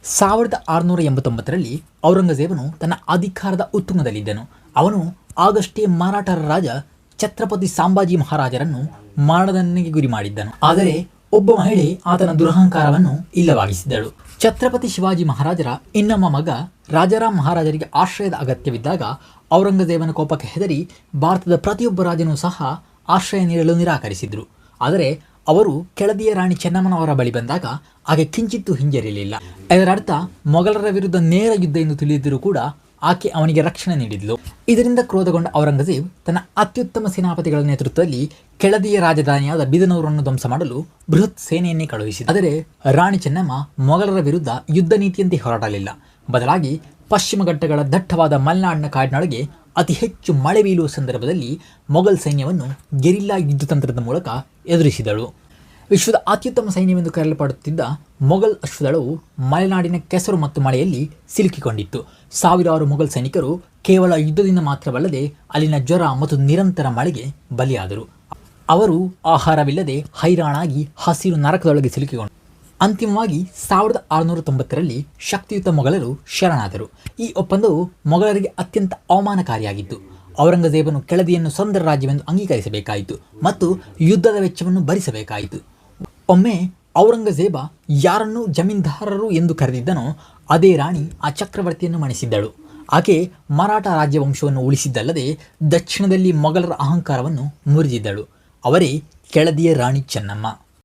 1689ರಲ್ಲಿ ಔರಂಗಜೇಬನು ತನ್ನ ಅಧಿಕಾರದ ಉತ್ತುಂಗದಲ್ಲಿದ್ದನು. ಅವನು ಆಗಷ್ಟೇ ಮರಾಠರ ರಾಜ ಛತ್ರಪತಿ ಸಂಭಾಜಿ ಮಹಾರಾಜರನ್ನು ಮರಣದಂಡನೆಗೆ ಗುರಿ ಮಾಡಿದ್ದನು. ಆದರೆ ಒಬ್ಬ ಮಹಿಳೆ ಆತನ ದುರಹಂಕಾರವನ್ನು ಇಲ್ಲವಾಗಿಸಿದಳು. ಛತ್ರಪತಿ ಶಿವಾಜಿ ಮಹಾರಾಜರ ಇನ್ನೊಬ್ಬ ಮಗ ರಾಜಾರಾಮ್ ಮಹಾರಾಜರಿಗೆ ಆಶ್ರಯದ ಅಗತ್ಯವಿದ್ದಾಗ ಔರಂಗಜೇಬನ ಕೋಪಕ್ಕೆ ಹೆದರಿ ಭಾರತದ ಪ್ರತಿಯೊಬ್ಬ ರಾಜನೂ ಸಹ ಆಶ್ರಯ ನೀಡಲು ನಿರಾಕರಿಸಿದರು. ಆದರೆ ಅವರು ಕೆಳದಿಯ ರಾಣಿ ಚೆನ್ನಮ್ಮನವರ ಬಳಿ ಬಂದಾಗ ಆಕೆ ಕಿಂಚಿತ್ತೂ ಹಿಂಜರಿರಲಿಲ್ಲ. ಇದರರ್ಥ ಮೊಘಲರ ವಿರುದ್ಧ ನೇರ ಯುದ್ಧ ಎಂದು ತಿಳಿದಿದ್ದರೂ ಕೂಡ ಆಕೆ ಅವನಿಗೆ ರಕ್ಷಣೆ ನೀಡಿದ್ಲು. ಇದರಿಂದ ಕ್ರೋಧಗೊಂಡ ಔರಂಗಜೇಬ್ ತನ್ನ ಅತ್ಯುತ್ತಮ ಸೇನಾಪತಿಗಳ ನೇತೃತ್ವದಲ್ಲಿ ಕೆಳದಿಯ ರಾಜಧಾನಿಯಾದ ಬಿದನೂರನ್ನು ಧ್ವಂಸ ಮಾಡಲು ಬೃಹತ್ ಸೇನೆಯನ್ನೇ ಕಳುಹಿಸಿದ. ಆದರೆ ರಾಣಿ ಚೆನ್ನಮ್ಮ ಮೊಘಲರ ವಿರುದ್ಧ ಯುದ್ಧ ನೀತಿಯಂತೆ ಹೋರಾಡಲಿಲ್ಲ. ಬದಲಾಗಿ ಪಶ್ಚಿಮ ಘಟ್ಟಗಳ ದಟ್ಟವಾದ ಮಲೆನಾಡಿನ ಕಾಡಿನೊಳಗೆ ಅತಿ ಹೆಚ್ಚು ಮಳೆ ಬೀಳುವ ಸಂದರ್ಭದಲ್ಲಿ ಮೊಘಲ್ ಸೈನ್ಯವನ್ನು ಗೆರಿಲ್ಲಾ ಯುದ್ಧತಂತ್ರದ ಮೂಲಕ ಎದುರಿಸಿದಳು. ವಿಶ್ವದ ಅತ್ಯುತ್ತಮ ಸೈನ್ಯವೆಂದು ಕರೆಯಲ್ಪಡುತ್ತಿದ್ದ ಮೊಘಲ್ ಅಶ್ವದಳವು ಮಲೆನಾಡಿನ ಕೆಸರು ಮತ್ತು ಮಳೆಯಲ್ಲಿ ಸಿಲುಕಿಕೊಂಡಿತ್ತು. ಸಾವಿರಾರು ಮೊಘಲ್ ಸೈನಿಕರು ಕೇವಲ ಯುದ್ಧದಿಂದ ಮಾತ್ರವಲ್ಲದೆ ಅಲ್ಲಿನ ಜ್ವರ ಮತ್ತು ನಿರಂತರ ಮಳೆಗೆ ಬಲಿಯಾದರು. ಅವರು ಆಹಾರವಿಲ್ಲದೆ ಹೈರಾಣಾಗಿ ಹಸಿರು ನರಕದೊಳಗೆ ಸಿಲುಕಿಕೊಂಡರು. ಅಂತಿಮವಾಗಿ 1690ರಲ್ಲಿ ಶಕ್ತಿಯುತ ಮೊಘಲರು ಶರಣಾದರು. ಈ ಒಪ್ಪಂದವು ಮೊಘಲರಿಗೆ ಅತ್ಯಂತ ಅವಮಾನಕಾರಿಯಾಗಿತ್ತು. ಔರಂಗಜೇಬನು ಕೆಳದಿಯನ್ನು ಸ್ವತಂತ್ರ ರಾಜ್ಯವೆಂದು ಅಂಗೀಕರಿಸಬೇಕಾಯಿತು ಮತ್ತು ಯುದ್ಧದ ವೆಚ್ಚವನ್ನು ಭರಿಸಬೇಕಾಯಿತು. ಒಮ್ಮೆ ಔರಂಗಜೇಬ ಯಾರನ್ನು ಜಮೀನ್ದಾರರು ಎಂದು ಕರೆದಿದ್ದನೋ ಅದೇ ರಾಣಿ ಆ ಚಕ್ರವರ್ತಿಯನ್ನು ಮಣಿಸಿದ್ದಳು. ಆಕೆ ಮರಾಠ ರಾಜ್ಯವಂಶವನ್ನು ಉಳಿಸಿದ್ದಲ್ಲದೆ ದಕ್ಷಿಣದಲ್ಲಿ ಮೊಘಲರ ಅಹಂಕಾರವನ್ನು ಮುರಿದಿದ್ದಳು. ಅವರೇ ಕೆಳದಿಯ ರಾಣಿ ಚೆನ್ನಮ್ಮ.